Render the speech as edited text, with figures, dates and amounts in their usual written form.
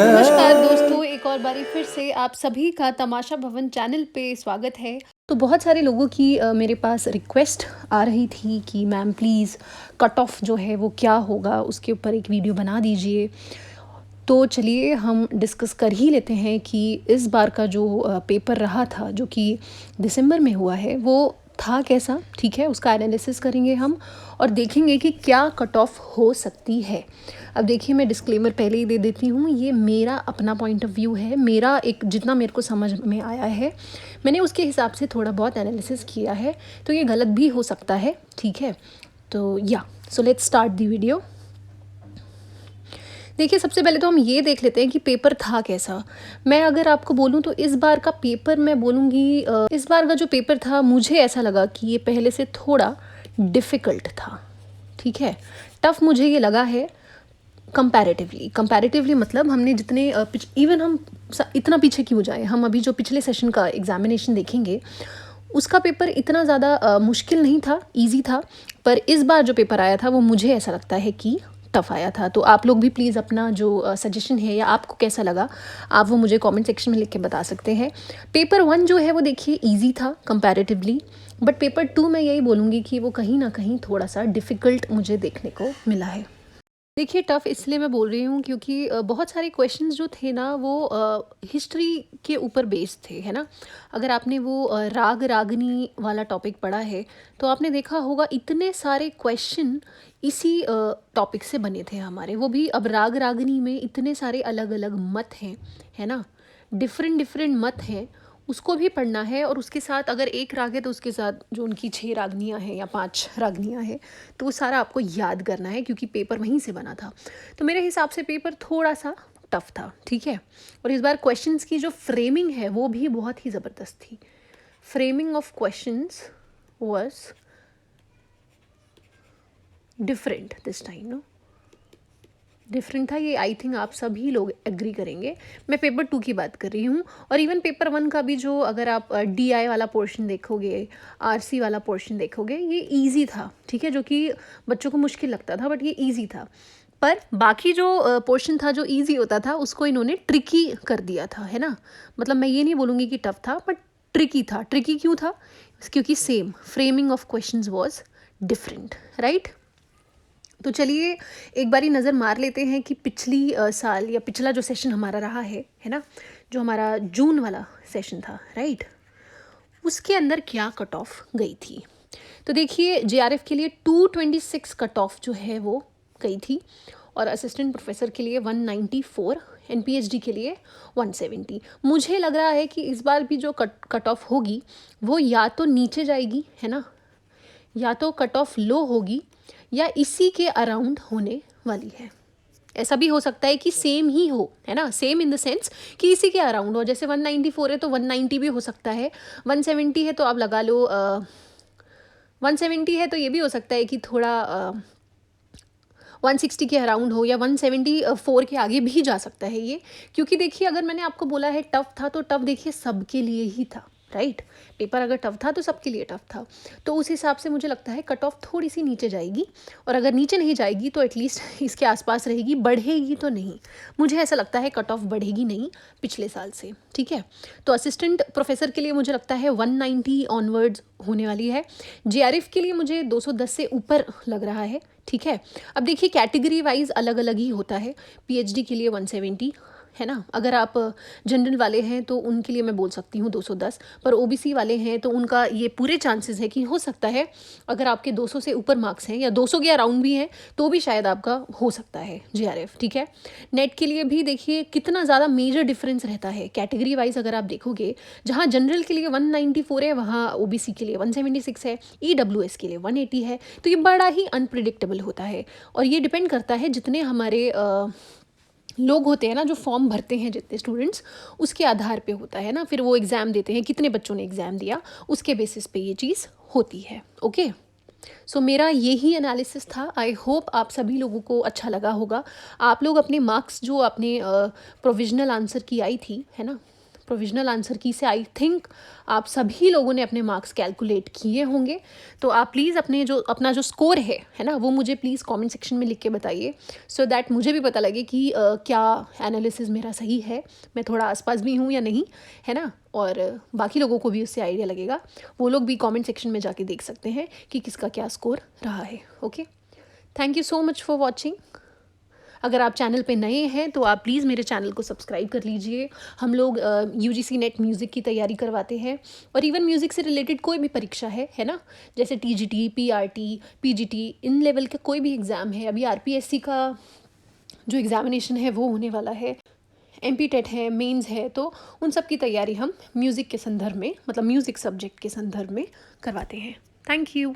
नमस्कार दोस्तों, एक और बारी फिर से आप सभी का तमाशा भवन चैनल पे स्वागत है। तो बहुत सारे लोगों की मेरे पास रिक्वेस्ट आ रही थी कि मैम प्लीज़ कट ऑफ जो है वो क्या होगा, उसके ऊपर एक वीडियो बना दीजिए। तो चलिए हम डिस्कस कर ही लेते हैं कि इस बार का जो पेपर रहा था, जो कि दिसंबर में हुआ है, वो था कैसा। ठीक है, उसका एनालिसिस करेंगे हम और देखेंगे कि क्या कट ऑफ हो सकती है। अब देखिए, मैं डिस्क्लेमर पहले ही दे देती हूँ, ये मेरा अपना पॉइंट ऑफ व्यू है, मेरा एक जितना मेरे को समझ में आया है मैंने उसके हिसाब से थोड़ा बहुत एनालिसिस किया है, तो ये गलत भी हो सकता है। ठीक है, तो so let's start the video. देखिए, सबसे पहले तो हम ये देख लेते हैं कि पेपर था कैसा। मैं अगर आपको बोलूँ तो इस बार का पेपर मैं बोलूँगी, इस बार का जो पेपर था मुझे ऐसा लगा कि ये पहले से थोड़ा डिफ़िकल्ट था। ठीक है, टफ़ मुझे ये लगा है कंपैरेटिवली मतलब हमने जितने इवन हम इतना पीछे क्यों जाएं, हम अभी जो पिछले सेशन का एग्जामिनेशन देखेंगे उसका पेपर इतना ज़्यादा मुश्किल नहीं था, इजी था। पर इस बार जो पेपर आया था वो मुझे ऐसा लगता है कि टफ़ आया था। तो आप लोग भी प्लीज़ अपना जो सजेशन है या आपको कैसा लगा, आप वो मुझे कमेंट सेक्शन में लिख के बता सकते हैं। पेपर 1 जो है वो देखिए ईजी था कंपैरेटिवली, बट पेपर 2 मैं यही बोलूँगी कि वो कहीं ना कहीं थोड़ा सा डिफ़िकल्ट मुझे देखने को मिला है। देखिए, टफ़ इसलिए मैं बोल रही हूँ क्योंकि बहुत सारे क्वेश्चंस जो थे ना वो हिस्ट्री के ऊपर बेस्ड थे, है ना। अगर आपने वो राग रागनी वाला टॉपिक पढ़ा है तो आपने देखा होगा इतने सारे क्वेश्चन इसी टॉपिक से बने थे हमारे। वो भी अब राग रागनी में इतने सारे अलग अलग मत हैं, है ना, डिफरेंट डिफरेंट मत हैं, उसको भी पढ़ना है। और उसके साथ अगर एक राग है तो उसके साथ जो उनकी 6 रागनियाँ हैं या 5 रागनियाँ हैं, तो वो सारा आपको याद करना है क्योंकि पेपर वहीं से बना था। तो मेरे हिसाब से पेपर थोड़ा सा टफ था। ठीक है, और इस बार क्वेश्चंस की जो फ्रेमिंग है वो भी बहुत ही ज़बरदस्त थी। Framing of questions was different this time, no, different था ये। आई थिंक आप सभी लोग एग्री करेंगे। मैं पेपर 2 की बात कर रही हूँ। और इवन पेपर 1 का भी जो, अगर आप DI वाला पोर्शन देखोगे, RC वाला पोर्शन देखोगे, ये इजी था। ठीक है, जो कि बच्चों को मुश्किल लगता था बट ये इजी था। पर बाकी जो पोर्शन था जो इजी होता था उसको इन्होंने ट्रिकी कर दिया था, है ना। मतलब मैं ये नहीं बोलूँगी कि टफ था, बट ट्रिकी था। ट्रिकी क्यों था? क्योंकि same framing of questions was different, right. तो चलिए एक बारी नज़र मार लेते हैं कि पिछली साल या पिछला जो सेशन हमारा रहा है ना, जो हमारा जून वाला सेशन था, राइट, उसके अंदर क्या कट ऑफ गई थी। तो देखिए, JRF के लिए 226 कट ऑफ जो है वो गई थी, और असिस्टेंट प्रोफेसर के लिए 194, NPHD के लिए 170। मुझे लग रहा है कि इस बार भी जो कट ऑफ होगी वो या तो नीचे जाएगी, है ना, या तो कट ऑफ लो होगी, या इसी के अराउंड होने वाली है। ऐसा भी हो सकता है कि सेम ही हो, है ना, सेम इन द सेंस कि इसी के अराउंड हो। जैसे 194 है तो 190 भी हो सकता है, 170 है तो आप लगा लो 170 है तो ये भी हो सकता है कि थोड़ा 160 के अराउंड हो, या 174 के आगे भी जा सकता है ये। क्योंकि देखिए, अगर मैंने आपको बोला है टफ था तो टफ देखिए सबके लिए ही था, राइट। पेपर अगर टफ था तो सबके लिए टफ था। तो उस हिसाब से मुझे लगता है कट ऑफ थोड़ी सी नीचे जाएगी, और अगर नीचे नहीं जाएगी तो एटलीस्ट इसके आसपास रहेगी, बढ़ेगी तो नहीं। मुझे ऐसा लगता है कट ऑफ बढ़ेगी नहीं पिछले साल से। ठीक है, तो असिस्टेंट प्रोफेसर के लिए मुझे लगता है 190 ऑनवर्ड्स होने वाली है। JRF के लिए मुझे 210 से ऊपर लग रहा है। ठीक है, अब देखिए कैटेगरी वाइज अलग अलग ही होता है। PhD के लिए 170, है ना। अगर आप जनरल वाले हैं तो उनके लिए मैं बोल सकती हूँ 210, पर OBC वाले हैं तो उनका ये पूरे चांसेस है कि हो सकता है अगर आपके 200 से ऊपर मार्क्स हैं या 200 के अराउंड भी हैं तो भी शायद आपका हो सकता है JRF। ठीक है, नेट के लिए भी देखिए कितना ज़्यादा मेजर डिफरेंस रहता है कैटेगरी वाइज। अगर आप देखोगे, जहाँ जनरल के लिए 194 है वहाँ OBC के लिए 176 है, EWS के लिए 180 है। तो ये बड़ा ही अनप्रिडिक्टेबल होता है, और ये डिपेंड करता है जितने हमारे लोग होते हैं ना, जो फॉर्म भरते हैं जितने स्टूडेंट्स, उसके आधार पे होता है ना। फिर वो एग्ज़ाम देते हैं, कितने बच्चों ने एग्ज़ाम दिया, उसके बेसिस पे ये चीज़ होती है। ओके, सो मेरा यही एनालिसिस था। आई होप आप सभी लोगों को अच्छा लगा होगा। आप लोग अपने मार्क्स जो आपने प्रोविजनल आंसर की आई थी, है ना, प्रोविजनल आंसर की से आई थिंक आप सभी लोगों ने अपने मार्क्स कैलकुलेट किए होंगे। तो आप प्लीज़ अपना जो स्कोर है ना, वो मुझे प्लीज़ कमेंट सेक्शन में लिख के बताइए, सो दैट मुझे भी पता लगे कि क्या एनालिसिस मेरा सही है, मैं थोड़ा आसपास भी हूँ या नहीं, है ना। और बाकी लोगों को भी उससे आइडिया लगेगा, वो लोग भी कमेंट सेक्शन में जाके देख सकते हैं कि किसका क्या स्कोर रहा है। Okay, thank you so much for watching. अगर आप चैनल पे नए हैं तो आप प्लीज़ मेरे चैनल को सब्सक्राइब कर लीजिए। हम लोग यूजीसी नेट म्यूज़िक की तैयारी करवाते हैं, और इवन म्यूज़िक से रिलेटेड कोई भी परीक्षा है ना, जैसे TGT, PRT, PGT, in level का कोई भी एग्ज़ाम है, अभी आरपीएससी का जो एग्ज़ामिनेशन है वो होने वाला है, एमपी टेट है, मेंस है, तो उन सब की तैयारी हम म्यूज़िक के संदर्भ में, मतलब म्यूज़िक सब्जेक्ट के संदर्भ में करवाते हैं। Thank you.